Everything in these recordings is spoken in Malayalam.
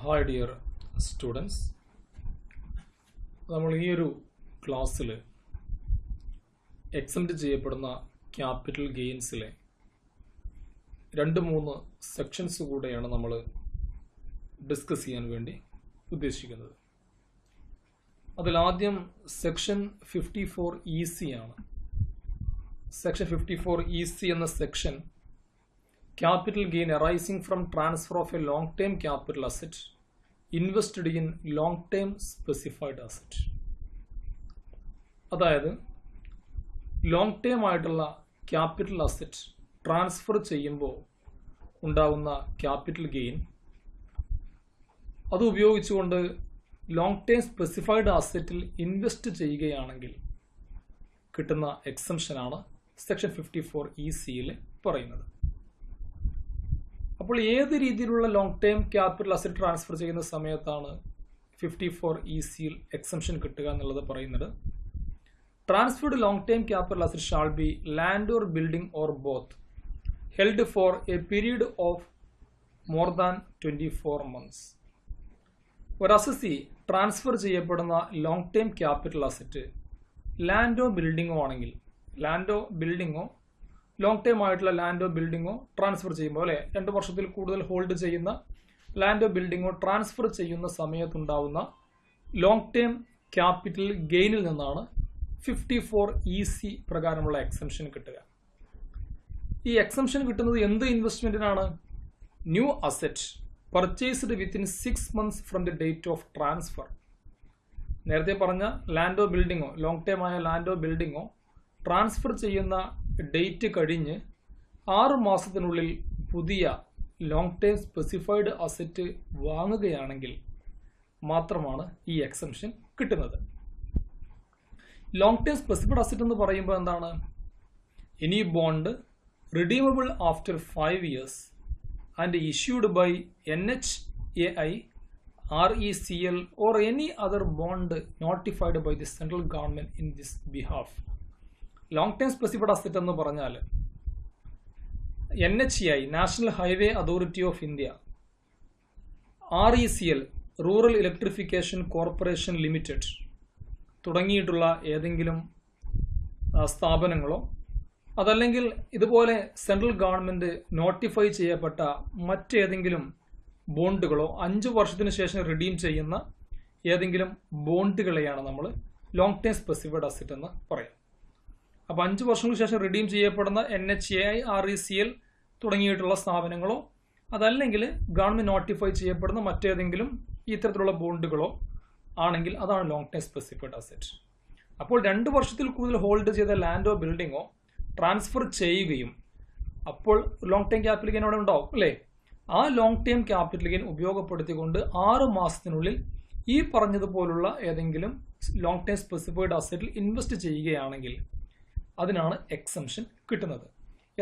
Hi dear students, നമ്മൾ ഈ ഒരു ക്ലാസ്സിൽ എക്സംപ്റ്റ് ചെയ്യപ്പെടുന്ന ക്യാപിറ്റൽ ഗെയിൻസിലെ 2-3 സെക്ഷൻസ് കൂടെയാണ് നമ്മൾ ഡിസ്കസ് ചെയ്യാൻ വേണ്ടി ഉദ്ദേശിക്കുന്നത്. അതിലാദ്യം സെക്ഷൻ 54 EC ആണ്. സെക്ഷൻ 54 EC എന്ന section capital gain arising from transfer of a long-term capital asset invested in long-term specified asset. അതായത് ലോങ് ടേം ആയിട്ടുള്ള ക്യാപിറ്റൽ അസറ്റ് ട്രാൻസ്ഫർ ചെയ്യുമ്പോൾ ഉണ്ടാകുന്ന ക്യാപിറ്റൽ ഗെയിൻ അത് ഉപയോഗിച്ചുകൊണ്ട് ലോങ് ടേം സ്പെസിഫൈഡ് അസറ്റിൽ ഇൻവെസ്റ്റ് ചെയ്യുകയാണെങ്കിൽ കിട്ടുന്ന എക്സംഷനാണ് സെക്ഷൻ 54 ECയിൽ പറയുന്നത്. അപ്പോൾ ഏത് രീതിയിലുള്ള long term capital asset transfer ചെയ്യുന്ന സമയത്താണ് 54 ECയിൽ എക്സംഷൻ കിട്ടുക എന്നുള്ളത് പറയുന്നത്. Transferred long term capital asset shall be land or building or both held for a period of more than 24 months. ഒരു അസസി ട്രാൻസ്ഫർ ചെയ്യപ്പെടുന്ന ലോങ് ടേം ക്യാപിറ്റൽ അസറ്റ് ലാൻഡോ ബിൽഡിങ്ങോ ആണെങ്കിൽ, ലാൻഡോ ബിൽഡിങ്ങോ ലോങ് ടേം ആയിട്ടുള്ള ലാൻഡോ ബിൽഡിങ്ങോ ട്രാൻസ്ഫർ ചെയ്യുമ്പോൾ, അല്ലെ 2 വർഷത്തിൽ കൂടുതൽ ഹോൾഡ് ചെയ്യുന്ന ലാൻഡോ ബിൽഡിങ്ങോ ട്രാൻസ്ഫർ ചെയ്യുന്ന സമയത്തുണ്ടാവുന്ന ലോങ് ടേം ക്യാപിറ്റൽ ഗെയിനിൽ നിന്നാണ് 54 EC പ്രകാരമുള്ള എക്സംഷൻ കിട്ടുക. ഈ എക്സംഷൻ കിട്ടുന്നത് എന്ത് ഇൻവെസ്റ്റ്മെന്റിനാണ്? New asset purchased within 6 months from the date of transfer. നേരത്തെ പറഞ്ഞ ലാൻഡോ ബിൽഡിങ്ങോ, ലോങ് ടേം ആയ ലാൻഡോ ബിൽഡിങ്ങോ ട്രാൻസ്ഫർ ചെയ്യുന്ന ഡേറ്റ് കഴിഞ്ഞ് 6 മാസത്തിനുള്ളിൽ പുതിയ ലോങ് ടേം സ്പെസിഫൈഡ് അസറ്റ് വാങ്ങുകയാണെങ്കിൽ മാത്രമാണ് ഈ എക്സംഷൻ കിട്ടുന്നത്. ലോങ് ടേം സ്പെസിഫൈഡ് അസറ്റ് എന്ന് പറയുമ്പോൾ എന്താണ്? Any bond redeemable after 5 years and issued by NHAI, RECL or any other bond notified by the central government in this behalf. Long term specified asset എന്ന് പറഞ്ഞാൽ NHAI, national highway authority of India, RECL, rural electrification corporation limited തുടങ്ങിയിട്ടുള്ള ഏതെങ്കിലും സ്ഥാപനങ്ങളോ അതല്ലെങ്കിൽ ഇതുപോലെ സെൻട്രൽ ഗവൺമെന്റ് നോട്ടിഫൈ ചെയ്യപ്പെട്ട മറ്റേതെങ്കിലും ബോണ്ടുകളോ 5 വർഷത്തിന് ശേഷം റിഡീം ചെയ്യുന്ന ഏതെങ്കിലും ബോണ്ടുകളെയാണ് നമ്മൾ ലോങ് ടേം സ്പെസിഫൈഡ് അസറ്റ് എന്ന് പറയാം. അപ്പോൾ 5 വർഷങ്ങൾക്ക് ശേഷം റിഡീം ചെയ്യപ്പെടുന്ന NHAI, RECL തുടങ്ങിയിട്ടുള്ള സ്ഥാപനങ്ങളോ അതല്ലെങ്കിൽ ഗവൺമെന്റ് നോട്ടിഫൈ ചെയ്യപ്പെടുന്ന മറ്റേതെങ്കിലും ഇത്തരത്തിലുള്ള ബോണ്ടുകളോ ആണെങ്കിൽ അതാണ് ലോങ് ടേം സ്പെസിഫൈഡ് അസറ്റ്. അപ്പോൾ 2 വർഷത്തിൽ കൂടുതൽ ഹോൾഡ് ചെയ്ത ലാൻഡോ ബിൽഡിങ്ങോ ട്രാൻസ്ഫർ ചെയ്യുകയും അപ്പോൾ ലോങ് ടേം ക്യാപിറ്റൽ ഗെയിൻ അവിടെ ഉണ്ടാവും, അല്ലേ? ആ ലോങ് ടേം ക്യാപിറ്റൽ ഗെയിൻ ഉപയോഗപ്പെടുത്തിക്കൊണ്ട് 6 മാസത്തിനുള്ളിൽ ഈ പറഞ്ഞതുപോലുള്ള ഏതെങ്കിലും ലോങ് ടേം സ്പെസിഫൈഡ് അസറ്റിൽ ഇൻവെസ്റ്റ് ചെയ്യുകയാണെങ്കിൽ അതിനാണ് എക്സംഷൻ കിട്ടുന്നത്.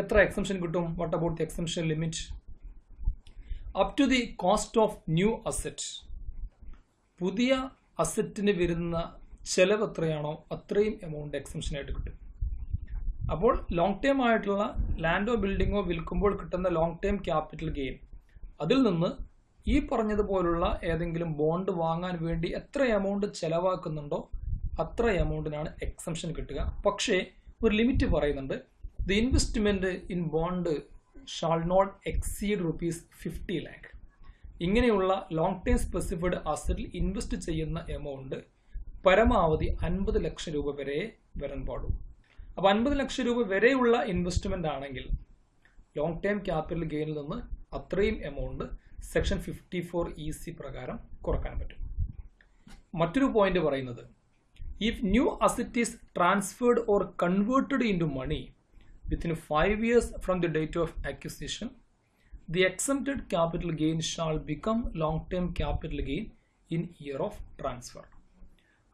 എത്ര എക്സംഷൻ കിട്ടും? What about the exemption limit? Up to the cost of new asset. പുതിയ അസറ്റിന് വരുന്ന ചെലവ് എത്രയാണോ അത്രയും എമൗണ്ട് എക്സംഷൻ ആയിട്ട് കിട്ടും. അപ്പോൾ ലോങ് ടേം ആയിട്ടുള്ള ലാൻഡോ ബിൽഡിങ്ങോ വിൽക്കുമ്പോൾ കിട്ടുന്ന ലോങ് ടേം ക്യാപിറ്റൽ ഗെയിൻ, അതിൽ നിന്ന് ഈ പറഞ്ഞതുപോലുള്ള ഏതെങ്കിലും ബോണ്ട് വാങ്ങാൻ വേണ്ടി എത്ര എമൗണ്ട് ചെലവാക്കുന്നുണ്ടോ അത്ര എമൗണ്ടിനാണ് എക്സംഷൻ കിട്ടുക. പക്ഷേ ഒരു ലിമിറ്റ് പറയുന്നുണ്ട്. The investment in bond shall not exceed ₹50 lakh. ഇങ്ങനെയുള്ള ലോങ് ടേം സ്പെസിഫൈഡ് അസറ്റിൽ ഇൻവെസ്റ്റ് ചെയ്യുന്ന എമൗണ്ട് പരമാവധി 50 ലക്ഷം രൂപ വരെ വരാൻ പാടും. അപ്പോൾ 50 ലക്ഷം രൂപ വരെയുള്ള ഇൻവെസ്റ്റ്മെന്റ് ആണെങ്കിൽ ലോങ് ടേം ക്യാപിറ്റൽ ഗെയിനിൽ നിന്ന് അത്രയും എമൗണ്ട് സെക്ഷൻ 54 EC പ്രകാരം കുറക്കാൻ പറ്റും. മറ്റൊരു പോയിന്റ് പറയുന്നത്, if new asset is transferred or converted into money within 5 years from the date of acquisition, the exempted capital gain shall become long-term capital gain in year of transfer.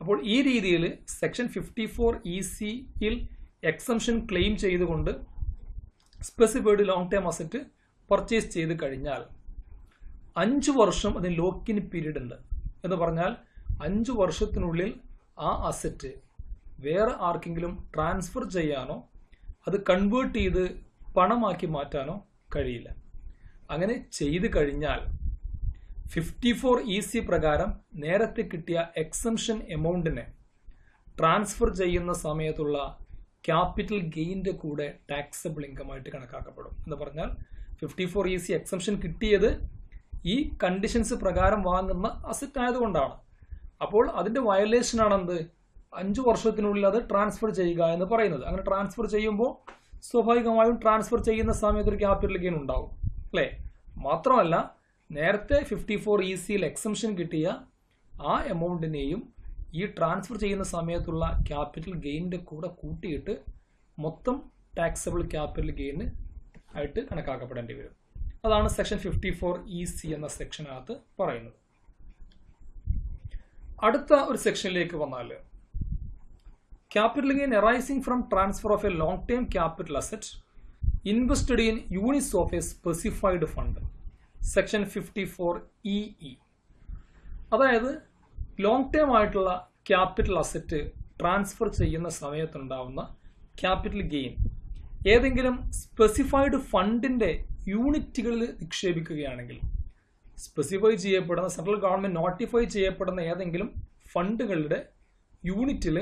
അപ്പോൾ ഈ രീതിയിൽ സെക്ഷൻ 54 ECയിൽ എക്സംഷൻ ക്ലെയിം ചെയ്തുകൊണ്ട് specified long term asset purchase ചെയ്ത് കഴിഞ്ഞാൽ 5 വർഷം അതിന് ലോക്കിൻ പീരീഡ് ഉണ്ട്. എന്ന് പറഞ്ഞാൽ 5 വർഷത്തിനുള്ളിൽ ആ അസറ്റ് വേറെ ആർക്കെങ്കിലും ട്രാൻസ്ഫർ ചെയ്യാനോ അത് കൺവേർട്ട് ചെയ്ത് പണമാക്കി മാറ്റാനോ കഴിയില്ല. അങ്ങനെ ചെയ്തു കഴിഞ്ഞാൽ 54EC പ്രകാരം നേരത്തെ കിട്ടിയ എക്സംഷൻ എമൗണ്ടിനെ ട്രാൻസ്ഫർ ചെയ്യുന്ന സമയത്തുള്ള ക്യാപിറ്റൽ ഗെയിൻ്റെ കൂടെ ടാക്സബിൾ ഇൻകം ആയിട്ട് കണക്കാക്കപ്പെടും. എന്ന് പറഞ്ഞാൽ 54EC എക്സംഷൻ കിട്ടിയത് ഈ കണ്ടീഷൻസ് പ്രകാരം വാങ്ങുന്ന അസറ്റ് ആയതുകൊണ്ടാണ്. അപ്പോൾ അതിൻ്റെ വയലേഷനാണ് എന്ത്, 5 വർഷത്തിനുള്ളിൽ അത് ട്രാൻസ്ഫർ ചെയ്യുക എന്ന് പറയുന്നത്. അങ്ങനെ ട്രാൻസ്ഫർ ചെയ്യുമ്പോൾ സ്വാഭാവികമായും ട്രാൻസ്ഫർ ചെയ്യുന്ന സമയത്ത് ഒരു ക്യാപിറ്റൽ ഗെയിൻ ഉണ്ടാവും അല്ലേ. മാത്രമല്ല നേരത്തെ 54ECയിൽ എക്സംഷൻ കിട്ടിയ ആ എമൗണ്ടിനെയും ഈ ട്രാൻസ്ഫർ ചെയ്യുന്ന സമയത്തുള്ള ക്യാപിറ്റൽ ഗെയിൻ്റെ കൂടെ കൂട്ടിയിട്ട് മൊത്തം ടാക്സബിൾ ക്യാപിറ്റൽ ഗെയിൻ ആയിട്ട് കണക്കാക്കപ്പെടേണ്ടി വരും. അതാണ് സെക്ഷൻ 54EC എന്ന സെക്ഷനകത്ത് പറയുന്നത്. അടുത്ത ഒരു സെക്ഷനിലേക്ക് വന്നാൽ capital gain arising from transfer of A long term capital asset invested in units of A specified fund, section 54EE. അതായത് ലോങ് ടേം ആയിട്ടുള്ള ക്യാപിറ്റൽ അസറ്റ് ട്രാൻസ്ഫർ ചെയ്യുന്ന സമയത്തുണ്ടാവുന്ന ക്യാപിറ്റൽ ഗെയിൻ ഏതെങ്കിലും സ്പെസിഫൈഡ് ഫണ്ടിൻ്റെ യൂണിറ്റുകളിൽ നിക്ഷേപിക്കുകയാണെങ്കിൽ, സ്പെസിഫൈ ചെയ്യപ്പെടുന്ന സെൻട്രൽ ഗവൺമെൻറ് നോട്ടിഫൈ ചെയ്യപ്പെടുന്ന ഏതെങ്കിലും ഫണ്ടുകളുടെ യൂണിറ്റിൽ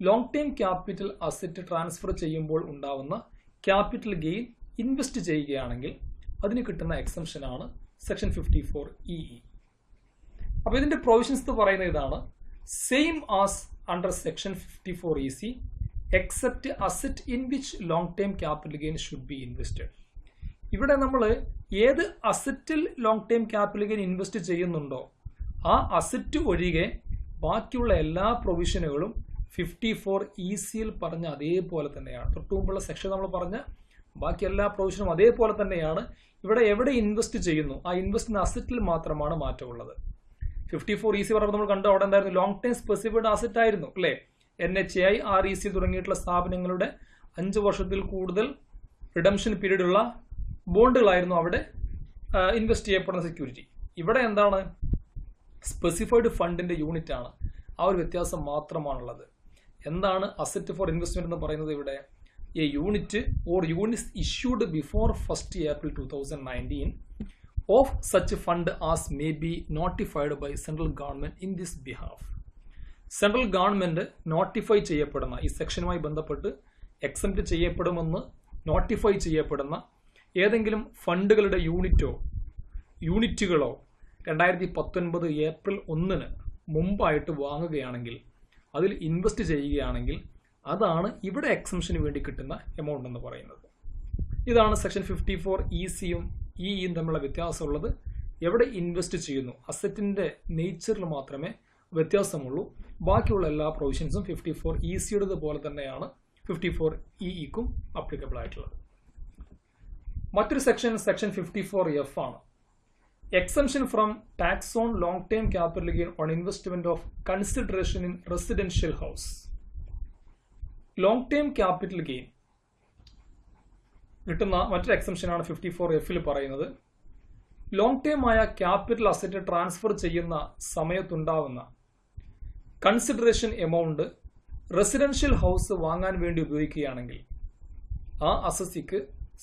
long term capital asset transfer ചെയ്യുമ്പോൾ ഉണ്ടാവുന്ന ക്യാപിറ്റൽ ഗെയിൻ ഇൻവെസ്റ്റ് ചെയ്യുകയാണെങ്കിൽ അതിന് കിട്ടുന്ന എക്സംഷനാണ് സെക്ഷൻ 54EE. അപ്പോൾ ഇതിൻ്റെ പ്രൊവിഷൻസ് പറയുന്നത് ഇതാണ്: same as under section 54EC except asset in which long term capital gain should be invested. ഇവിടെ നമ്മൾ ഏത് അസറ്റിൽ long term capital gain invest ചെയ്യുന്നുണ്ടോ ആ അസറ്റ് ഒഴികെ ബാക്കിയുള്ള എല്ലാ പ്രൊവിഷനുകളും 54ECയിൽ പറഞ്ഞ അതേപോലെ തന്നെയാണ്. തൊട്ടുമുമ്പുള്ള സെക്ഷൻ നമ്മൾ പറഞ്ഞ ബാക്കി എല്ലാ പ്രൊവിഷനും അതേപോലെ തന്നെയാണ്. ഇവിടെ എവിടെ ഇൻവെസ്റ്റ് ചെയ്യുന്നു ആ ഇൻവെസ്റ്റിന് അസറ്റിൽ മാത്രമാണ് മാറ്റമുള്ളത്. 54EC പറയുമ്പോൾ നമ്മൾ കണ്ടു അവിടെ എന്തായിരുന്നു, ലോങ് ടൈം സ്പെസിഫൈഡ് അസറ്റ് ആയിരുന്നു അല്ലേ. NHAI, REC തുടങ്ങിയിട്ടുള്ള സ്ഥാപനങ്ങളുടെ 5 വർഷത്തിൽ കൂടുതൽ റിഡംഷൻ പീരീഡ് ഉള്ള ബോണ്ടുകളായിരുന്നു അവിടെ ഇൻവെസ്റ്റ് ചെയ്യപ്പെടുന്ന സെക്യൂരിറ്റി. ഇവിടെ എന്താണ്, സ്പെസിഫൈഡ് ഫണ്ടിന്റെ യൂണിറ്റ് ആണ്. ആ ഒരു വ്യത്യാസം മാത്രമാണുള്ളത്. എന്താണ് അസറ്റ് ഫോർ ഇൻവെസ്റ്റ്മെന്റ് എന്ന് പറയുന്നത്? ഇവിടെ A unit or units issued before 1st April 2019 of such fund as may be notified by central government in this behalf. Central government notify ചെയ്യപ്പെടുന്ന, ഈ സെക്ഷനുമായി ബന്ധപ്പെട്ട് എക്സംപ്റ്റ് ചെയ്യപ്പെടുമെന്ന് നോട്ടിഫൈ ചെയ്യപ്പെടുന്ന ഏതെങ്കിലും ഫണ്ടുകളുടെ യൂണിറ്റുകളോ 2019 ഏപ്രിൽ 1 മുമ്പായിട്ട് വാങ്ങുകയാണെങ്കിൽ, അതിൽ ഇൻവെസ്റ്റ് ചെയ്യുകയാണെങ്കിൽ അതാണ് ഇവിടെ എക്സംഷന് വേണ്ടി കിട്ടുന്ന എമൗണ്ട് എന്ന് പറയുന്നത്. ഇതാണ് സെക്ഷൻ 54ECയും EEയും തമ്മിലുള്ള വ്യത്യാസമുള്ളത്. എവിടെ ഇൻവെസ്റ്റ് ചെയ്യുന്നു അസറ്റിന്റെ നേച്ചറിൽ മാത്രമേ വ്യത്യാസമുള്ളൂ. ബാക്കിയുള്ള എല്ലാ പ്രൊവിഷൻസും 54ECയുടെ പോലെ തന്നെയാണ് 54EEക്കും അപ്ലിക്കബിൾ ആയിട്ടുള്ളത്. മറ്റൊരു സെക്ഷൻ 54F ആണ്. Exemption from tax on long term capital gain on investment of consideration in residential house. Long term capital gain കിട്ടുന്ന മറ്റൊരു എക്സംഷനാണ് 54Fൽ പറയുന്നത്. ലോങ് ടേം ആയ ക്യാപിറ്റൽ അസറ്റ് ട്രാൻസ്ഫർ ചെയ്യുന്ന സമയത്തുണ്ടാവുന്ന കൺസിഡറേഷൻ എമൗണ്ട് റെസിഡൻഷ്യൽ ഹൗസ് വാങ്ങാൻ വേണ്ടി ഉപയോഗിക്കുകയാണെങ്കിൽ ആ അസസിക്ക്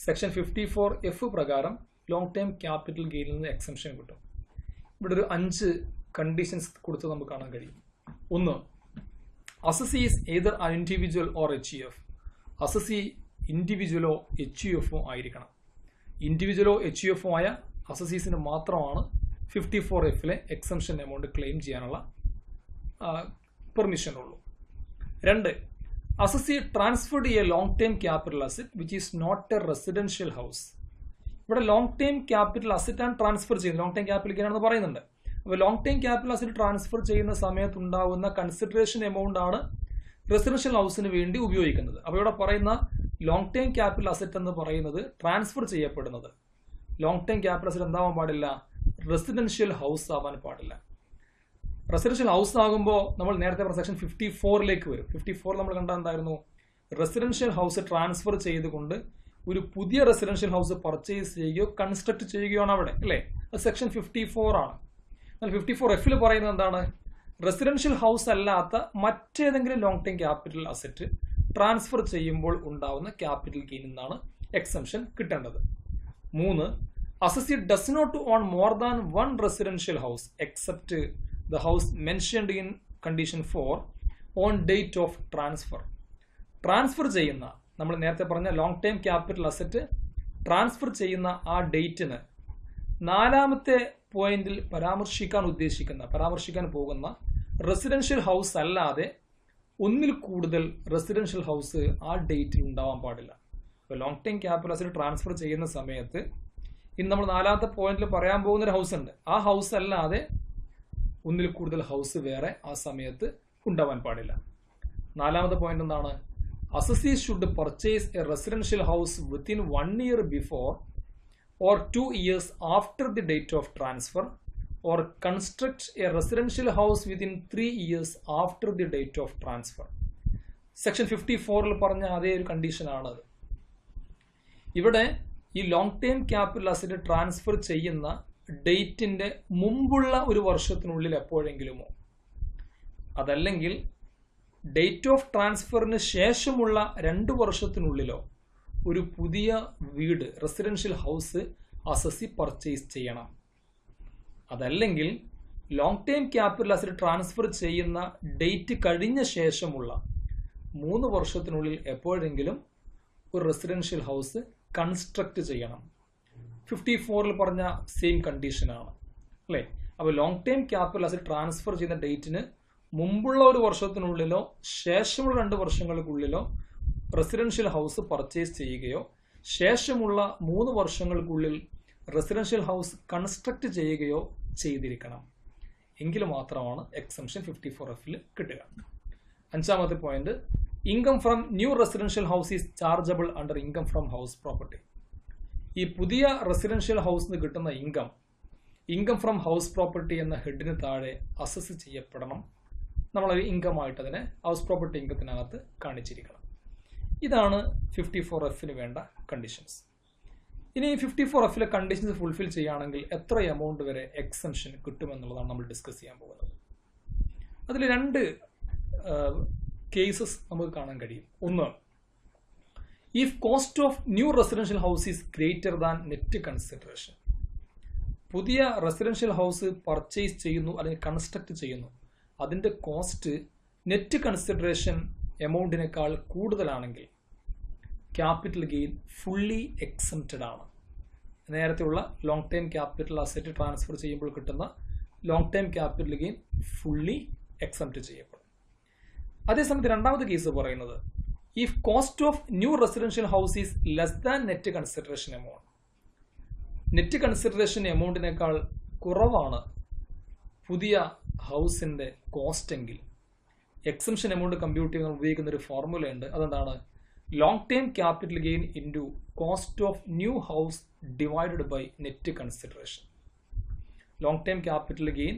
സെക്ഷൻ 54F പ്രകാരം ലോങ് ടേം ക്യാപിറ്റൽ ഗെയിനിൽ നിന്ന് എക്സംഷൻ കിട്ടും. ഇവിടെ ഒരു 5 കണ്ടീഷൻസ് കൊടുത്ത് നമുക്ക് കാണാൻ കഴിയും. 1, assessee is either an individual or HUF. Assessee ഇൻഡിവിജ്വലോ HUFO ആയിരിക്കണം. ഇൻഡിവിജ്വലോ HUFO ആയ അസസീസിന് മാത്രമാണ് 54Fലെ എക്സംഷൻ എമൗണ്ട് ക്ലെയിം ചെയ്യാനുള്ള പെർമിഷൻ ഉള്ളൂ. 2, assessee transferred a long term capital asset which is not a residential house. ഇവിടെ ലോങ് ടേം ക്യാപിറ്റൽ അസറ്റ് ആണ് ട്രാൻസ്ഫർ ചെയ്യുന്നത്, ലോങ് ടേം ക്യാപിറ്റൽ ഗെയിൻ ആണെന്ന് പറയുന്നുണ്ട്. അപ്പോൾ long term capital asset transfer ചെയ്യുന്ന സമയത്ത് ഉണ്ടാകുന്ന കൺസിഡറേഷൻ എമൗണ്ട് ആണ് റെസിഡൻഷ്യൽ ഹൗസിന് വേണ്ടി ഉപയോഗിക്കുന്നത്. അപ്പോൾ ഇവിടെ പറയുന്ന ലോങ് ടേം ക്യാപിറ്റൽ അസറ്റ് എന്ന് പറയുന്നത് ട്രാൻസ്ഫർ ചെയ്യപ്പെടുന്നത് ലോങ് ടേം ക്യാപിറ്റൽ അസറ്റ് എന്താവാൻ പാടില്ല, റെസിഡൻഷ്യൽ ഹൗസ് ആവാൻ പാടില്ല. റെസിഡൻഷ്യൽ ഹൗസ് ആകുമ്പോൾ നമ്മൾ നേരത്തെ പറഞ്ഞ സെക്ഷൻ 54ലേക്ക് വരും. 54 നമ്മൾ കണ്ടാൽ എന്തായിരുന്നു, റെസിഡൻഷ്യൽ ഹൗസ് ട്രാൻസ്ഫർ ചെയ്തുകൊണ്ട് ഒരു പുതിയ റെസിഡൻഷ്യൽ ഹൗസ് പർച്ചേസ് ചെയ്യുകയോ കൺസ്ട്രക്ട് ചെയ്യുകയാണ് അവിടെ അല്ലേ. അത് സെക്ഷൻ 54 ആണ്. എന്നാൽ 54Fൽ പറയുന്നത് എന്താണ്, റെസിഡൻഷ്യൽ ഹൗസ് അല്ലാത്ത മറ്റേതെങ്കിലും long term capital asset transfer ചെയ്യുമ്പോൾ ഉണ്ടാവുന്ന ക്യാപിറ്റൽ ഗെയിൻ എന്നാണ് എക്സംഷൻ കിട്ടേണ്ടത്. 3, assessee does not own more than one residential house except the house mentioned in condition 4 on date of transfer. Transfer ചെയ്യുന്ന, നമ്മൾ നേരത്തെ പറഞ്ഞ long time capital asset transfer ചെയ്യുന്ന ആ ഡേറ്റിന് നാലാമത്തെ പോയിന്റിൽ പരാമർശിക്കാൻ പോകുന്ന റെസിഡൻഷ്യൽ ഹൗസ് അല്ലാതെ ഒന്നിൽ കൂടുതൽ റെസിഡൻഷ്യൽ ഹൗസ് ആ ഡേറ്റിൽ ഉണ്ടാവാൻ പാടില്ല. അപ്പോൾ long time capital asset transfer ചെയ്യുന്ന സമയത്ത് ഇന്ന് നമ്മൾ നാലാമത്തെ പോയിന്റിൽ പറയാൻ പോകുന്നൊരു ഹൗസ് ഉണ്ട്. ആ ഹൗസ് അല്ലാതെ ഒന്നിൽ കൂടുതൽ ഹൗസ് വേറെ ആ സമയത്ത് ഉണ്ടാവാൻ പാടില്ല. നാലാമത്തെ പോയിന്റ് എന്താണ്? Assessee should purchase a residential house within 1 year before or 2 years after the date of transfer, or construct a residential house within 3 years after the date of transfer. Section 54 പറഞ്ഞ അതേ ഒരു കണ്ടീഷനാണത്. ഇവിടെ ഈ long time capital asset transfer ചെയ്യുന്ന ഡേറ്റിന്റെ മുമ്പുള്ള ഒരു വർഷത്തിനുള്ളിൽ എപ്പോഴെങ്കിലുമോ, അതല്ലെങ്കിൽ ഡേറ്റ് ഓഫ് ട്രാൻസ്ഫറിന് ശേഷമുള്ള 2 വർഷത്തിനുള്ളിലോ ഒരു പുതിയ വീട്, റെസിഡൻഷ്യൽ ഹൗസ് അസസി പർച്ചേസ് ചെയ്യണം. അതല്ലെങ്കിൽ long time capital asset transfer ചെയ്യുന്ന ഡേറ്റ് കഴിഞ്ഞ ശേഷമുള്ള 3 വർഷത്തിനുള്ളിൽ എപ്പോഴെങ്കിലും ഒരു റെസിഡൻഷ്യൽ ഹൗസ് കൺസ്ട്രക്ട് ചെയ്യണം. 54 പറഞ്ഞ സെയിം കണ്ടീഷനാണ് അല്ലേ? അപ്പോൾ long time capital asset transfer ചെയ്യുന്ന ഡേറ്റിന് മുമ്പുള്ള ഒരു വർഷത്തിനുള്ളിലോ ശേഷമുള്ള 2 വർഷങ്ങൾക്കുള്ളിലോ റെസിഡൻഷ്യൽ ഹൗസ് പർച്ചേസ് ചെയ്യുകയോ ശേഷമുള്ള 3 വർഷങ്ങൾക്കുള്ളിൽ റെസിഡൻഷ്യൽ ഹൗസ് കൺസ്ട്രക്ട് ചെയ്യുകയോ ചെയ്തിരിക്കണം. എങ്കിൽ മാത്രമാണ് എക്സംഷൻ 54Fൽ കിട്ടുക. 5ാമത്തെ point, income from new residential house is chargeable under income from house property. ഈ പുതിയ റെസിഡൻഷ്യൽ ഹൗസിന് കിട്ടുന്ന ഇൻകം ഫ്രം ഹൗസ് പ്രോപ്പർട്ടി എന്ന ഹെഡിന് താഴെ അസസ് ചെയ്യപ്പെടണം. നമ്മളൊരു ഇൻകമായിട്ട് അതിനെ ഹൗസ് പ്രോപ്പർട്ടി ഇൻകത്തിനകത്ത് കാണിച്ചിരിക്കണം. ഇതാണ് 54Fന് വേണ്ട കണ്ടീഷൻസ്. ഇനി 54Fലെ കണ്ടീഷൻസ് ഫുൾഫിൽ ചെയ്യുകയാണെങ്കിൽ എത്ര എമൗണ്ട് വരെ എക്സംഷൻ കിട്ടുമെന്നുള്ളതാണ് നമ്മൾ ഡിസ്കസ് ചെയ്യാൻ പോകുന്നത്. അതിൽ 2 കേസസ് നമുക്ക് കാണാൻ കഴിയും. ഒന്ന്, if cost of new residential house is greater than net consideration. പുതിയ റെസിഡൻഷ്യൽ ഹൗസ് പർച്ചേസ് ചെയ്യുന്നു അല്ലെങ്കിൽ കൺസ്ട്രക്ട് ചെയ്യുന്നു, അതിൻ്റെ കോസ്റ്റ് നെറ്റ് കൺസിഡറേഷൻ എമൗണ്ടിനേക്കാൾ കൂടുതലാണെങ്കിൽ ക്യാപിറ്റൽ ഗെയിൻ ഫുള്ളി എക്സംപ്റ്റഡ് ആണ്. നേരത്തെയുള്ള long time capital asset transfer ചെയ്യുമ്പോൾ കിട്ടുന്ന long time capital gain fully exempt ചെയ്യപ്പെടും. അതേസമയത്ത് 2ാമത്തെ കേസ് പറയുന്നത്, if cost of new residential house is less than net consideration amount. Net consideration എമൗണ്ടിനേക്കാൾ കുറവാണ് പുതിയ ഹൗസിന്റെ കോസ്റ്റ് എങ്കിൽ എക്സംഷൻ എമൗണ്ട് കമ്പ്യൂട്ട് ചെയ്യാൻ ഉപയോഗിക്കുന്ന ഒരു ഫോർമുല ഉണ്ട്. അതെന്താണ്? Long time capital gain into cost of new house divided by net consideration. Long time capital gain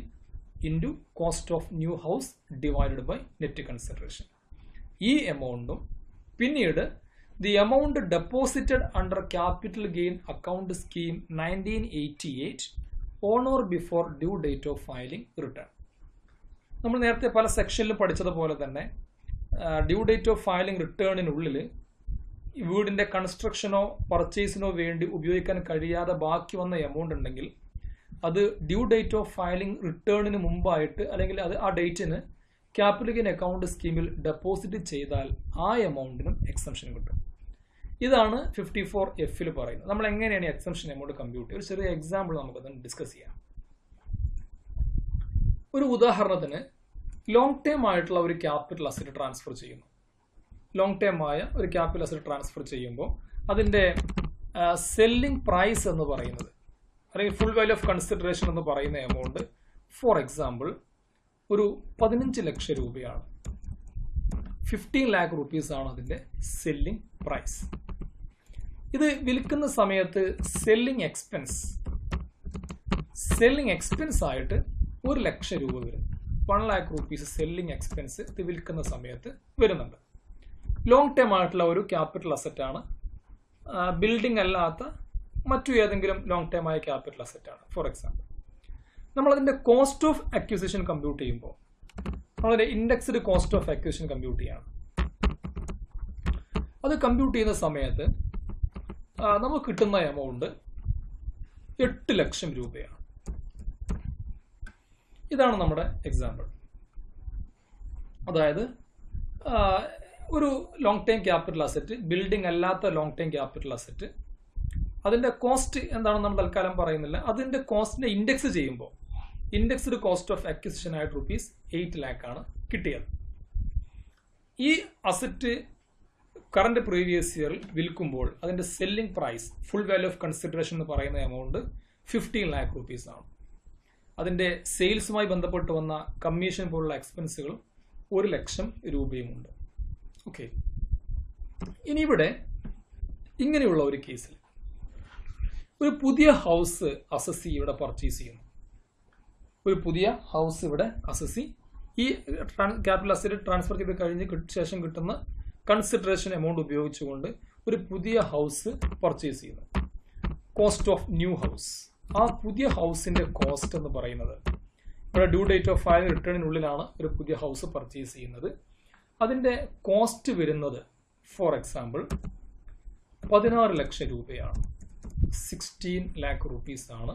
into cost of new house divided by net consideration. ഈ എമൗണ്ടും പിന്നീട് the amount deposited under capital gain account scheme 1988 on or before due date of filing return. നമ്മൾ നേരത്തെ പല സെക്ഷനിൽ പഠിച്ചതുപോലെ തന്നെ ഡ്യൂ ഡേറ്റ് ഓഫ് ഫയലിംഗ് റിട്ടേണിനുള്ളിൽ വീടിൻ്റെ കൺസ്ട്രക്ഷനോ പർച്ചേസിനോ വേണ്ടി ഉപയോഗിക്കാൻ കഴിയാതെ ബാക്കി വന്ന എമൗണ്ട് ഉണ്ടെങ്കിൽ അത് ഡ്യൂ ഡേറ്റ് ഓഫ് ഫയലിംഗ് റിട്ടേണിന് മുമ്പായിട്ട് അല്ലെങ്കിൽ അത് ആ ഡേറ്റിന് ക്യാപിറ്റൽ ഗെയിൻ അക്കൗണ്ട് സ്കീമിൽ ഡെപ്പോസിറ്റ് ചെയ്താൽ ആ എമൗണ്ടിനും എക്സംഷൻ കിട്ടും. ഇതാണ് 54Fൽ പറയുന്നത്. നമ്മൾ എങ്ങനെയാണ് എക്സംഷൻ എമൗണ്ട് കമ്പ്യൂട്ട് ചെയ്യുക? ഒരു ചെറിയ എക്സാമ്പിൾ നമുക്കത് ഡിസ്കസ് ചെയ്യാം. ഒരു ഉദാഹരണത്തിന് ലോങ് ടൈം ആയിട്ടുള്ള ഒരു ക്യാപിറ്റൽ അസറ്റ് ട്രാൻസ്ഫർ ചെയ്യുന്നു. ലോങ് ടൈം ആയ ഒരു ക്യാപിറ്റൽ അസറ്റ് ട്രാൻസ്ഫർ ചെയ്യുമ്പോൾ അതിൻ്റെ സെല്ലിംഗ് പ്രൈസ് എന്ന് പറയുന്നത് അല്ലെങ്കിൽ ഫുൾ വാല്യൂ ഓഫ് കൺസിഡറേഷൻ എന്ന് പറയുന്ന എമൗണ്ട് ഫോർ എക്സാമ്പിൾ ഒരു 15 ലക്ഷം രൂപയാണ്. 15 lakh rupees ആണ് അതിൻ്റെ സെല്ലിംഗ് പ്രൈസ്. ഇത് വിൽക്കുന്ന സമയത്ത് സെല്ലിംഗ് എക്സ്പെൻസ് ആയിട്ട് 1 ലക്ഷം രൂപ വരും. 1 lakh rupees സെല്ലിംഗ് എക്സ്പെൻസ് ഇത് വിൽക്കുന്ന സമയത്ത് വരുന്നുണ്ട്. ലോങ് ടൈം ആയിട്ടുള്ള ഒരു ക്യാപിറ്റൽ അസറ്റാണ്, ബിൽഡിംഗ് അല്ലാത്ത മറ്റു ഏതെങ്കിലും ലോങ് ടൈം ആയ ക്യാപിറ്റൽ അസറ്റാണ്. ഫോർ എക്സാമ്പിൾ നമ്മളതിൻ്റെ കോസ്റ്റ് ഓഫ് അക്വിസിഷൻ കമ്പ്യൂട്ട് ചെയ്യുമ്പോൾ നമ്മളതിൻ്റെ indexed cost of acquisition compute ചെയ്യണം. അത് കമ്പ്യൂട്ട് ചെയ്യുന്ന സമയത്ത് നമുക്ക് കിട്ടുന്ന എമൗണ്ട് 8 ലക്ഷം രൂപയാണ്. ഇതാണ് നമ്മുടെ എക്സാമ്പിൾ. അതായത് ഒരു long time capital asset, building അല്ലാത്ത ലോങ് ടൈം ക്യാപിറ്റൽ അസറ്റ്, അതിൻ്റെ കോസ്റ്റ് എന്താണെന്ന് നമ്മൾ തൽക്കാലം പറയുന്നില്ല. അതിൻ്റെ കോസ്റ്റിനെ ഇൻഡെക്സ് ചെയ്യുമ്പോൾ ഇൻഡെക്സ്ഡ് കോസ്റ്റ് ഓഫ് അക്വിസിഷൻ ആയിട്ട് ₹8 lakh ആണ് കിട്ടിയത്. ഈ അസറ്റ് കറണ്ട് പ്രീവിയസ് ഇയറിൽ വിൽക്കുമ്പോൾ അതിൻ്റെ selling price, full value of consideration എന്ന് പറയുന്ന എമൗണ്ട് 15 lakh rupees ആണ്. അതിൻ്റെ സെയിൽസുമായി ബന്ധപ്പെട്ട് വന്ന കമ്മീഷൻ പോലുള്ള എക്സ്പെൻസുകൾ 1 ലക്ഷം രൂപയുമുണ്ട്. ഓക്കെ, ഇനി ഇവിടെ ഇങ്ങനെയുള്ള ഒരു കേസിൽ ഒരു പുതിയ ഹൗസ് അസസി ഇവിടെ പർച്ചേസ് ചെയ്യുന്നു. ഒരു പുതിയ ഹൗസ് ഇവിടെ അസസി ഈ ക്യാപിറ്റൽ അസറ്റ് ട്രാൻസ്ഫർ ചെയ്ത് കഴിഞ്ഞ് ശേഷം കിട്ടുന്ന കൺസിഡറേഷൻ എമൗണ്ട് ഉപയോഗിച്ചുകൊണ്ട് ഒരു പുതിയ ഹൗസ് പർച്ചേസ് ചെയ്യുന്നു. Cost of new house. ആ പുതിയ ഹൗസിന്റെ കോസ്റ്റ് എന്ന് പറയുന്നത് ഇവിടെ ഡ്യൂ ഡേറ്റ് ഓഫ് ഫയൽ റിട്ടേണിനുള്ളിലാണ് ഒരു പുതിയ ഹൗസ് പർച്ചേസ് ചെയ്യുന്നത്. അതിൻ്റെ കോസ്റ്റ് വരുന്നത് ഫോർ എക്സാമ്പിൾ 16 ലക്ഷം രൂപയാണ്. 16 lakh rupees ആണ്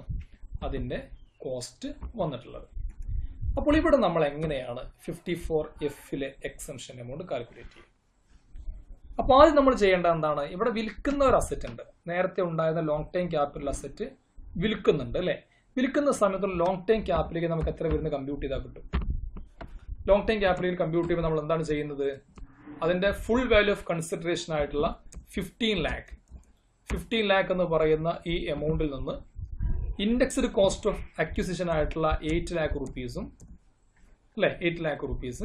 അതിൻ്റെ കോസ്റ്റ് വന്നിട്ടുള്ളത്. അപ്പോൾ ഇവിടെ നമ്മൾ എങ്ങനെയാണ് 54F എക്സംഷൻ എമൗണ്ട് കാൽക്കുലേറ്റ് ചെയ്യുക? അപ്പോൾ ആദ്യം നമ്മൾ ചെയ്യേണ്ടത് എന്താണ്? ഇവിടെ വിൽക്കുന്ന ഒരു അസറ്റ് ഉണ്ട്. നേരത്തെ ഉണ്ടായിരുന്ന ലോങ് ടൈം ക്യാപിറ്റൽ അസറ്റ് വിൽക്കുന്നുണ്ട് അല്ലേ? വിൽക്കുന്ന സമയത്തുള്ള ലോങ് ടൈം ക്യാപിറ്റലിലേക്ക് നമുക്ക് എത്ര വരുന്ന കമ്പ്യൂട്ട് ചെയ്താൽ കിട്ടും? ലോങ് ടൈം ക്യാപിറ്റലിൽ കമ്പ്യൂട്ട് ചെയ്യുമ്പോൾ നമ്മൾ എന്താണ് ചെയ്യുന്നത്? അതിൻ്റെ ഫുൾ വാല്യൂ ഓഫ് കൺസിഡറേഷൻ ആയിട്ടുള്ള 15 lakh എന്ന് പറയുന്ന ഈ എമൗണ്ടിൽ നിന്ന് ഇൻഡെക്സ്ഡ് കോസ്റ്റ് ഓഫ് അക്വിസിഷൻ ആയിട്ടുള്ള 8 lakh rupees അല്ലേ, 8 lakh rupees.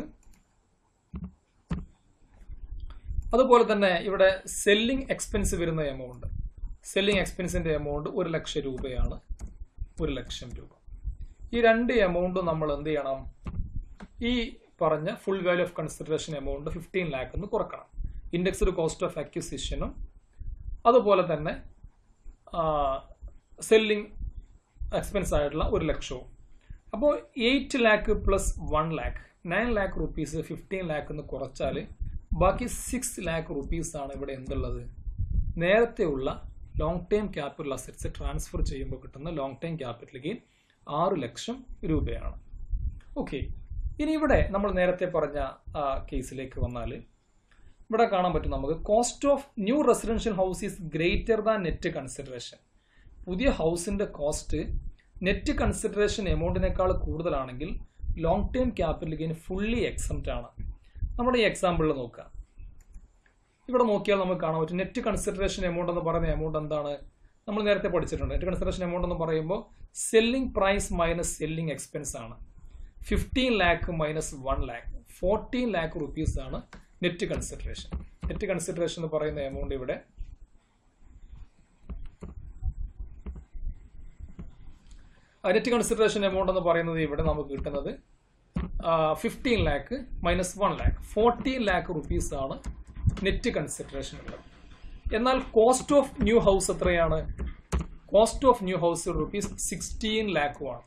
അതുപോലെ തന്നെ ഇവിടെ സെല്ലിംഗ് എക്സ്പെൻസ് വരുന്ന എമൗണ്ട്, സെല്ലിംഗ് എക്സ്പെൻസിന്റെ എമൗണ്ട് 1 ലക്ഷം രൂപയാണ്. 1 ലക്ഷം രൂപ. ഈ രണ്ട് എമൗണ്ടും നമ്മൾ എന്ത് ചെയ്യണം? ഈ പറഞ്ഞ full value of consideration amount 15 lakh എന്ന് കുറക്കണം. ഇൻഡെക്സ്ഡ് കോസ്റ്റ് ഓഫ് അക്വിസിഷനും അതുപോലെ തന്നെ സെല്ലിംഗ് എക്സ്പെൻസ് ആയിട്ടുള്ള 1 ലക്ഷവും. അപ്പോൾ 8 lakh plus 1 lakh 9 lakh rupees 15 lakh എന്ന് കുറച്ചാൽ ബാക്കി 6 lakh rupees ആണ് ഇവിടെ എന്തുള്ളത്? നേരത്തെ ഉള്ള long time capital assets transfer ചെയ്യുമ്പോൾ കിട്ടുന്ന ലോങ് ടൈം ക്യാപിറ്റൽ ഗെയിൻ 6 ലക്ഷം രൂപയാണ്. ഓക്കെ, ഇനി ഇവിടെ നമ്മൾ നേരത്തെ പറഞ്ഞ കേസിലേക്ക് വന്നാൽ ഇവിടെ കാണാൻ പറ്റും നമുക്ക് cost of new residential house is greater than net consideration. പുതിയ ഹൗസിന്റെ കോസ്റ്റ് നെറ്റ് കൺസിഡറേഷൻ എമൗണ്ടിനേക്കാൾ കൂടുതലാണെങ്കിൽ long time capital gain fully exempt ആണ്. നമ്മുടെ ഈ എക്സാമ്പിളിൽ നോക്കുക. ഇവിടെ നോക്കിയാൽ നമുക്ക് കാണാൻ പറ്റും നെറ്റ് കൺസിഡറേഷൻ എമൗണ്ട് എന്ന് പറയുന്ന എമൗണ്ട് എന്താണ്? നമ്മൾ നേരത്തെ പഠിച്ചിട്ടുണ്ട്. നെറ്റ് കൺസിഡറേഷൻ എമൗണ്ട് എന്ന് പറയുമ്പോൾ selling price minus selling expense ആണ്. 15 lakh minus 1 lakh 14 lakh rupees ആണ് നെറ്റ് കൺസിഡറേഷൻ. നെറ്റ് കൺസിഡറേഷൻ എന്ന് പറയുന്ന എമൗണ്ട് ഇവിടെ നെറ്റ് കൺസിഡറേഷൻ എമൗണ്ട് എന്ന് പറയുന്നത് ഇവിടെ നമുക്ക് കിട്ടുന്നത് 15 lakh minus 1 lakh 14 lakh rupees ആണ് നെറ്റ് കൺസിഡറേഷൻ ഉള്ളത്. എന്നാൽ കോസ്റ്റ് ഓഫ് ന്യൂ ഹൗസ് എത്രയാണ്? Cost of new house ₹16 lakh ആണ്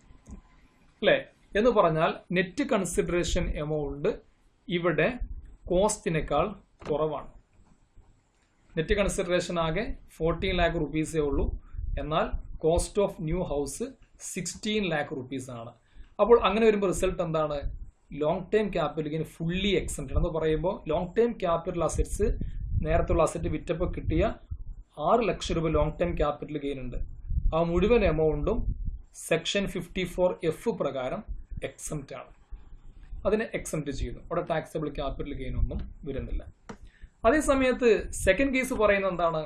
അല്ലേ? എന്ന് പറഞ്ഞാൽ നെറ്റ് കൺസിഡറേഷൻ എമൗണ്ട് ഇവിടെ കോസ്റ്റിനേക്കാൾ കുറവാണ്. നെറ്റ് കൺസിഡറേഷൻ ആകെ 14 lakh rupees ഉള്ളൂ. എന്നാൽ cost of new house 16 lakh rupees ആണ്. അപ്പോൾ അങ്ങനെ വരുമ്പോൾ റിസൾട്ട് എന്താണ്? Long time capital gain fully exempted എന്ന് പറയുമ്പോൾ ലോങ് ടൈം ക്യാപിറ്റൽ അസറ്റ്സ് നേരത്തുള്ള അസറ്റ് വിറ്റപ്പോൾ കിട്ടിയ 6 ലക്ഷം രൂപ ലോങ് ടൈം ക്യാപിറ്റൽ ഗെയിൻ ഉണ്ട്. ആ മുഴുവൻ എമൗണ്ടും സെക്ഷൻ 54F പ്രകാരം എക്സംപ്റ്റ് ആണ്. അതിനെ എക്സംപ്റ്റ് ചെയ്യുന്നു. അവിടെ ടാക്സബിൾ ക്യാപിറ്റൽ ഗെയിൻ ഒന്നും വരുന്നില്ല. അതേസമയത്ത് സെക്കൻഡ് കേസ് പറയുന്നത് എന്താണ്?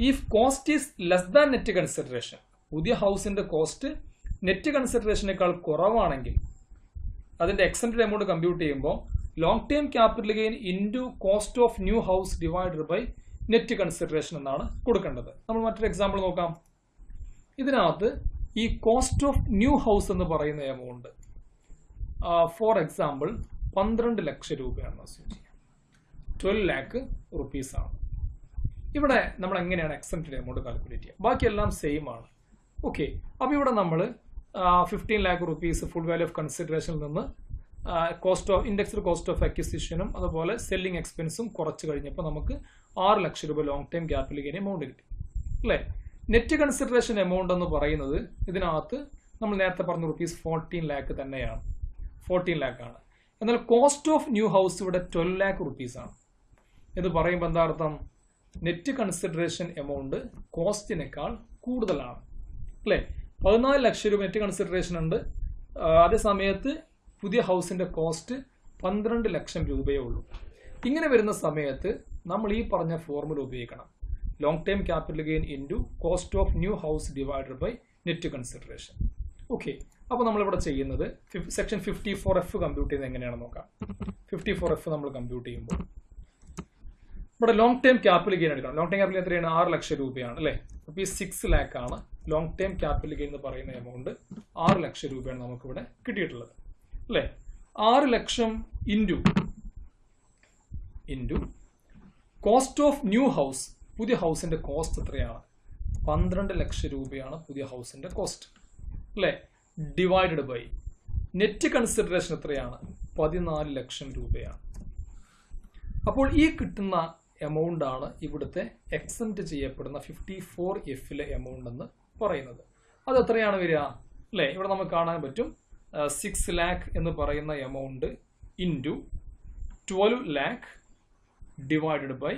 If cost is less than net consideration, പുതിയ ഹൗസിന്റെ കോസ്റ്റ് നെറ്റ് കൺസിഡറേഷനേക്കാൾ കുറവാണെങ്കിൽ അതിന്റെ എക്സംപ്റ്റഡ് എമൗണ്ട് കമ്പ്യൂട്ട് ചെയ്യുമ്പോൾ long time capital gain into cost of new house divided by net consideration എന്നാണ് കൊടുക്കേണ്ടത്. നമ്മൾ മറ്റൊരു എക്സാമ്പിൾ നോക്കാം. ഇതിനകത്ത് ഈ കോസ്റ്റ് ഓഫ് ന്യൂ ഹൗസ് എന്ന് പറയുന്ന എമൗണ്ട് ഫോർ എക്സാമ്പിൾ 12 ലക്ഷം രൂപയാണെന്ന് അസ്യൂം ചെയ്യാം. 12 lakh rupees ആണ്. ഇവിടെ നമ്മൾ എങ്ങനെയാണ് എക്സംപ്റ്റഡ് എമൗണ്ട് കാൽക്കുലേറ്റ് ചെയ്യുക? ബാക്കിയെല്ലാം സെയിം ആണ്. ഓക്കെ, അപ്പോൾ ഇവിടെ നമ്മൾ 15 lakh rupees full value of കൺസിഡറേഷനിൽ നിന്ന് cost of indexed cost of അക്വിസിഷനും അതുപോലെ സെല്ലിംഗ് എക്സ്പെൻസും കുറച്ച് കഴിഞ്ഞപ്പോൾ നമുക്ക് 6 ലക്ഷം രൂപ long time capital gain amount കിട്ടി അല്ലേ? നെറ്റ് കൺസിഡറേഷൻ എമൗണ്ട് എന്ന് പറയുന്നത് ഇതിനകത്ത് നമ്മൾ നേരത്തെ പറഞ്ഞ റുപ്പീസ് 14 lakh തന്നെയാണ്, 14 lakh ആണ്. എന്നാൽ കോസ്റ്റ് ഓഫ് ന്യൂ ഹൗസ് ഇവിടെ 12 lakh റുപ്പീസ് ആണ്. ഇത് പറയുമ്പോൾ എന്താ അർത്ഥം? നെറ്റ് കൺസിഡറേഷൻ എമൗണ്ട് കോസ്റ്റിനേക്കാൾ കൂടുതലാണ് അല്ലേ? 14 ലക്ഷം രൂപ നെറ്റ് കൺസിഡറേഷൻ ഉണ്ട്. അതേ സമയത്ത് പുതിയ ഹൗസിന്റെ കോസ്റ്റ് 12 ലക്ഷം രൂപയേ ഉള്ളൂ. ഇങ്ങനെ വരുന്ന സമയത്ത് നമ്മൾ ഈ പറഞ്ഞ ഫോർമുല ഉപയോഗിക്കണം. Long time capital gain into cost of new house divided by net consideration. Okay, അപ്പോൾ നമ്മളിവിടെ ചെയ്യുന്നത് സെക്ഷൻ 54F കമ്പ്യൂട്ട് ചെയ്യുന്നത് എങ്ങനെയാണെന്ന് നോക്കാം. 54F നമ്മൾ കമ്പ്യൂട്ട് ചെയ്യുമ്പോൾ ഇവിടെ ലോങ് ടൈം ക്യാപിറ്റൽ ഗെയിൻ എടുക്കണം. ലോങ് ടൈം ക്യാപിറ്റൽ എത്രയാണ്? 6 ലക്ഷം രൂപയാണ് അല്ലേ? റുപ്പീസ് 6 lakh ആണ് ലോങ് ടൈം ക്യാപിറ്റൽ ഗെയിൻ എന്ന് പറയുന്ന എമൗണ്ട്. 6 ലക്ഷം രൂപയാണ് നമുക്കിവിടെ കിട്ടിയിട്ടുള്ളത് അല്ലേ? 6 ലക്ഷം into cost of new house, പുതിയ ഹൗസിന്റെ കോസ്റ്റ് എത്രയാണ്? 12 ലക്ഷം രൂപയാണ് പുതിയ ഹൗസിന്റെ കോസ്റ്റ് അല്ലേ? ഡിവൈഡഡ് ബൈ നെറ്റ് കൺസിഡറേഷൻ എത്രയാണ്? 14 ലക്ഷം രൂപയാണ്. അപ്പോൾ ഈ കിട്ടുന്ന എമൗണ്ട് ആണ് ഇവിടുത്തെ എക്സംപ്റ്റ് ചെയ്യപ്പെടുന്ന 54Fലെ എമൗണ്ട് എന്ന് പറയുന്നത്. അത് എത്രയാണ് വരിക അല്ലേ? ഇവിടെ നമുക്ക് കാണാൻ പറ്റും 6 lakh എന്ന് പറയുന്ന amount into 12 lakh divided by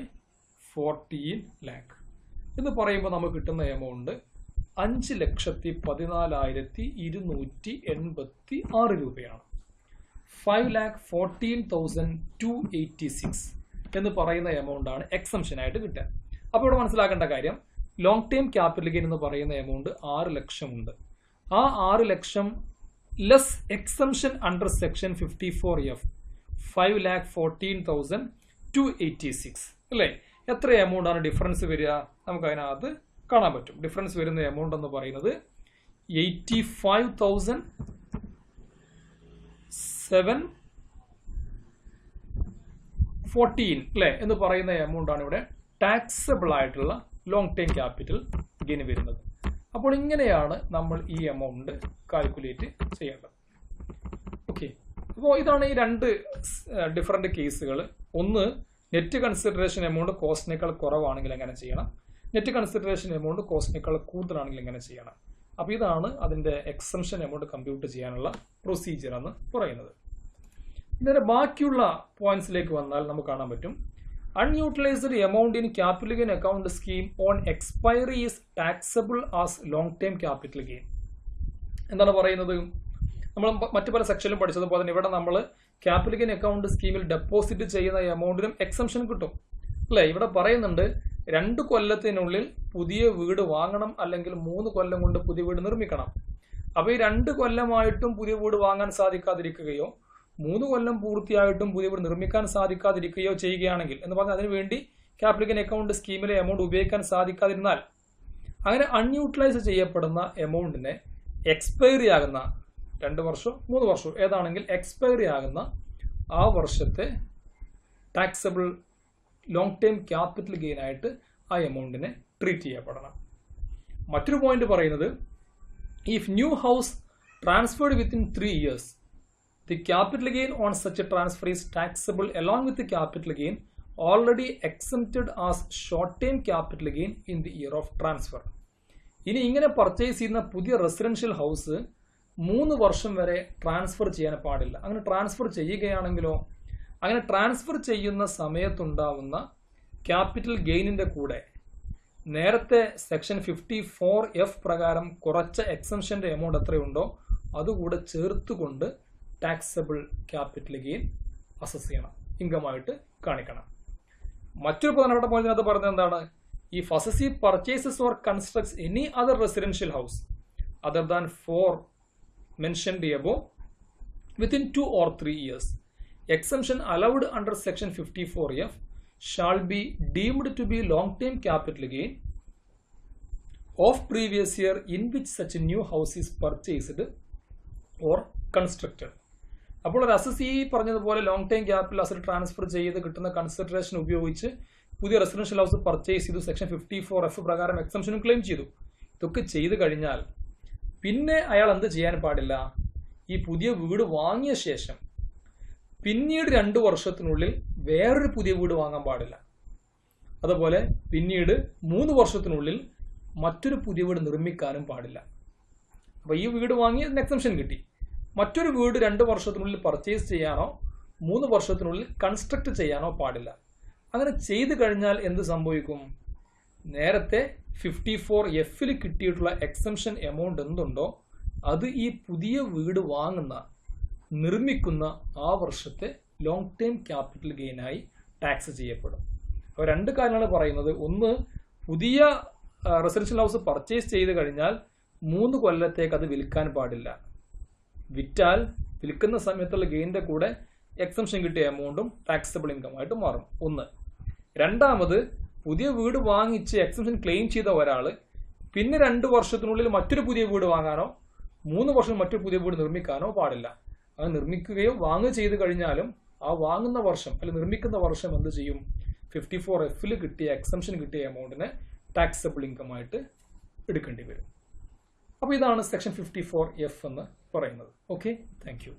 14 lakh എന്ന് പറയുമ്പോൾ നമുക്ക് കിട്ടുന്ന എമൗണ്ട് 5,14,286 രൂപയാണ്. 5,14,286 എന്ന് പറയുന്ന എമൗണ്ട് ആണ് എക്സംഷൻ ആയിട്ട് കിട്ടുക. അപ്പോൾ ഇവിടെ മനസ്സിലാക്കേണ്ട കാര്യം, ലോങ് ടൈം ക്യാപിറ്റൽ ഗെയിൻ എന്ന് പറയുന്ന എമൗണ്ട് 6 ലക്ഷം ഉണ്ട്. ആ 6 ലക്ഷം less exemption under section 54F 5,14,286 അല്ലേ? എത്ര എമൗണ്ട് ആണ് ഡിഫറൻസ് വരിക? നമുക്ക് അതിനകത്ത് കാണാൻ പറ്റും. ഡിഫറൻസ് വരുന്ന എമൗണ്ട് എന്ന് പറയുന്നത് 85,714 അല്ലേ എന്ന് പറയുന്ന എമൗണ്ട് ആണ് ഇവിടെ ടാക്സബിൾ ആയിട്ടുള്ള ലോങ് ടൈം ക്യാപിറ്റൽ ഗെയിൻ വരുന്നത്. അപ്പോൾ ഇങ്ങനെയാണ് നമ്മൾ ഈ എമൗണ്ട് കാൽക്കുലേറ്റ് ചെയ്യേണ്ടത്. ഓക്കെ, അപ്പോൾ ഇതാണ് ഈ രണ്ട് ഡിഫറെന്റ് കേസുകൾ. ഒന്ന്, നെറ്റ് കൺസിഡറേഷൻ എമൗണ്ട് കോസ്റ്റിനേക്കാൾ കുറവാണെങ്കിൽ എങ്ങനെ ചെയ്യണം, നെറ്റ് കൺസിഡറേഷൻ എമൗണ്ട് കോസ്റ്റിനേക്കാൾ കൂടുതലാണെങ്കിൽ എങ്ങനെ ചെയ്യണം. അപ്പോൾ ഇതാണ് അതിന്റെ എക്സംഷൻ എമൗണ്ട് കമ്പ്യൂട്ട് ചെയ്യാനുള്ള പ്രൊസീജിയർ എന്ന് പറയുന്നത്. ഇതിന്റെ ബാക്കിയുള്ള പോയിന്റ്സിലേക്ക് വന്നാൽ നമുക്ക് കാണാൻ പറ്റും, unutilised amount in capital gain account scheme on expiry is taxable as long time capital gain. എന്താണ് പറയുന്നത്? നമ്മൾ മറ്റു പല സെക്ഷനിലും പഠിച്ചതുപോലെ തന്നെ ഇവിടെ നമ്മൾ ക്യാപിറ്റൽ ഗെയിൻ അക്കൗണ്ട് സ്കീമിൽ ഡെപ്പോസിറ്റ് ചെയ്യുന്ന എമൗണ്ടിനും എക്സംഷൻ കിട്ടും അല്ലേ? ഇവിടെ പറയുന്നുണ്ട് 2 കൊല്ലത്തിനുള്ളിൽ പുതിയ വീട് വാങ്ങണം, അല്ലെങ്കിൽ 3 കൊല്ലം കൊണ്ട് പുതിയ വീട് നിർമ്മിക്കണം. അപ്പോൾ ഈ 2 കൊല്ലമായിട്ടും പുതിയ വീട് വാങ്ങാൻ സാധിക്കാതിരിക്കുകയോ 3 കൊല്ലം പൂർത്തിയായിട്ടും പുതിയ വീട് നിർമ്മിക്കാൻ സാധിക്കാതിരിക്കുകയോ ചെയ്യുകയാണെങ്കിൽ എന്ന് പറഞ്ഞാൽ അതിനുവേണ്ടി ക്യാപിറ്റൽ ഗെയിൻ അക്കൗണ്ട് സ്കീമിലെ എമൗണ്ട് ഉപയോഗിക്കാൻ സാധിക്കാതിരുന്നാൽ, അങ്ങനെ അൺയൂട്ടിലൈസ് ചെയ്യപ്പെടുന്ന എമൗണ്ടിനെ എക്സ്പയറി ആകുന്ന 2 വർഷം 3 വർഷം ഏതാണെങ്കിൽ എക്സ്പയറി ആകുന്ന ആ വർഷത്തെ taxable long time capital gain ആയിട്ട് ആ എമൗണ്ടിനെ ട്രീറ്റ് ചെയ്യപ്പെടണം. മറ്റൊരു പോയിന്റ് പറയുന്നത്, if new house transferred within 3 years, the capital gain on such a transfer is taxable along with the capital gain already exempted as short-term capital gain in the year of transfer. ഇനി ഇങ്ങനെ പർച്ചേസ് ചെയ്യുന്ന പുതിയ റെസിഡൻഷ്യൽ ഹൗസ് 3 വർഷം വരെ ട്രാൻസ്ഫർ ചെയ്യാൻ പാടില്ല. അങ്ങനെ ട്രാൻസ്ഫർ ചെയ്യുകയാണെങ്കിലോ, അങ്ങനെ ട്രാൻസ്ഫർ ചെയ്യുന്ന സമയത്തുണ്ടാവുന്ന ക്യാപിറ്റൽ ഗെയിനിന്റെ കൂടെ നേരത്തെ സെക്ഷൻ 54F പ്രകാരം കുറച്ച എക്സംഷന്റെ എമൗണ്ട് എത്രയുണ്ടോ അതുകൂടെ ചേർത്തുകൊണ്ട് ടാക്സബിൾ ക്യാപിറ്റൽ ഗെയിൻ അസസ് ചെയ്യണം, ഇൻകമായിട്ട് കാണിക്കണം. മറ്റൊരു പ്രധാനപ്പെട്ട പോയിന്റ് അത് പറഞ്ഞത് എന്താണ്? ഈ assessee purchases or constructs any other residential house other than 4 mentioned above within 2 or 3 years, exemption allowed under section 54F shall be deemed to be long-term capital gain of previous year in which such a new house is purchased or constructed. അപ്പോൾ ഒരു അസസ് പറഞ്ഞതുപോലെ long time capital asset transfer ചെയ്ത് കിട്ടുന്ന കൺസിഡറേഷൻ ഉപയോഗിച്ച് പുതിയ റെസിഡൻഷ്യൽ ഹൗസ് പർച്ചേസ് ചെയ്തു, സെക്ഷൻ 54F പ്രകാരം എക്സംഷനും ക്ലെയിം ചെയ്തു. ഇതൊക്കെ ചെയ്തു കഴിഞ്ഞാൽ പിന്നെ അയാൾ എന്ത് ചെയ്യാൻ പാടില്ല? ഈ പുതിയ വീട് വാങ്ങിയ ശേഷം പിന്നീട് 2 വർഷത്തിനുള്ളിൽ വേറൊരു പുതിയ വീട് വാങ്ങാൻ പാടില്ല. അതുപോലെ പിന്നീട് 3 വർഷത്തിനുള്ളിൽ മറ്റൊരു പുതിയ വീട് നിർമ്മിക്കാനും പാടില്ല. അപ്പോൾ ഈ വീട് വാങ്ങി അതിന് എക്സംഷൻ കിട്ടി. മറ്റൊരു വീട് 2 വർഷത്തിനുള്ളിൽ പർച്ചേസ് ചെയ്യാനോ 3 വർഷത്തിനുള്ളിൽ കൺസ്ട്രക്ട് ചെയ്യാനോ പാടില്ല. അങ്ങനെ ചെയ്തു കഴിഞ്ഞാൽ എന്ത് സംഭവിക്കും? നേരത്തെ 54F കിട്ടിയിട്ടുള്ള എക്സംഷൻ എമൗണ്ട് എന്തുണ്ടോ അത് ഈ പുതിയ വീട് നിർമ്മിക്കുന്ന ആ വർഷത്തെ ലോങ് ടേം ക്യാപിറ്റൽ ഗെയിനായി ടാക്സ് ചെയ്യപ്പെടും. അപ്പോൾ 2 കാര്യങ്ങളാണ് പറയുന്നത്. ഒന്ന്, പുതിയ റെസിഡൻഷ്യൽ ഹൗസ് പർച്ചേസ് ചെയ്ത് കഴിഞ്ഞാൽ 3 കൊല്ലത്തേക്ക് അത് വിൽക്കാൻ പാടില്ല. വിറ്റാൽ വിൽക്കുന്ന സമയത്തുള്ള ഗെയിൻ്റെ കൂടെ എക്സംഷൻ കിട്ടിയ എമൗണ്ടും ടാക്സബിൾ ഇൻകം ആയിട്ട് മാറും. ഒന്ന്. രണ്ടാമത്, പുതിയ വീട് വാങ്ങിച്ച് എക്സംഷൻ ക്ലെയിം ചെയ്ത ഒരാൾ പിന്നെ 2 വർഷത്തിനുള്ളിൽ മറ്റൊരു പുതിയ വീട് വാങ്ങാനോ 3 വർഷം മറ്റൊരു പുതിയ വീട് നിർമ്മിക്കാനോ പാടില്ല. അത് നിർമ്മിക്കുകയോ വാങ്ങുകയോ ചെയ്ത് കഴിഞ്ഞാലും ആ വാങ്ങുന്ന വർഷം അല്ലെങ്കിൽ നിർമ്മിക്കുന്ന വർഷം എന്ത് ചെയ്യും? 54F കിട്ടിയ എക്സംഷൻ കിട്ടിയ എമൗണ്ടിനെ ടാക്സബിൾ ഇൻകം ആയിട്ട് എടുക്കേണ്ടി വരും. അപ്പോൾ ഇതാണ് സെക്ഷൻ 54F എന്ന് പറയുന്നത്. Okay, thank you.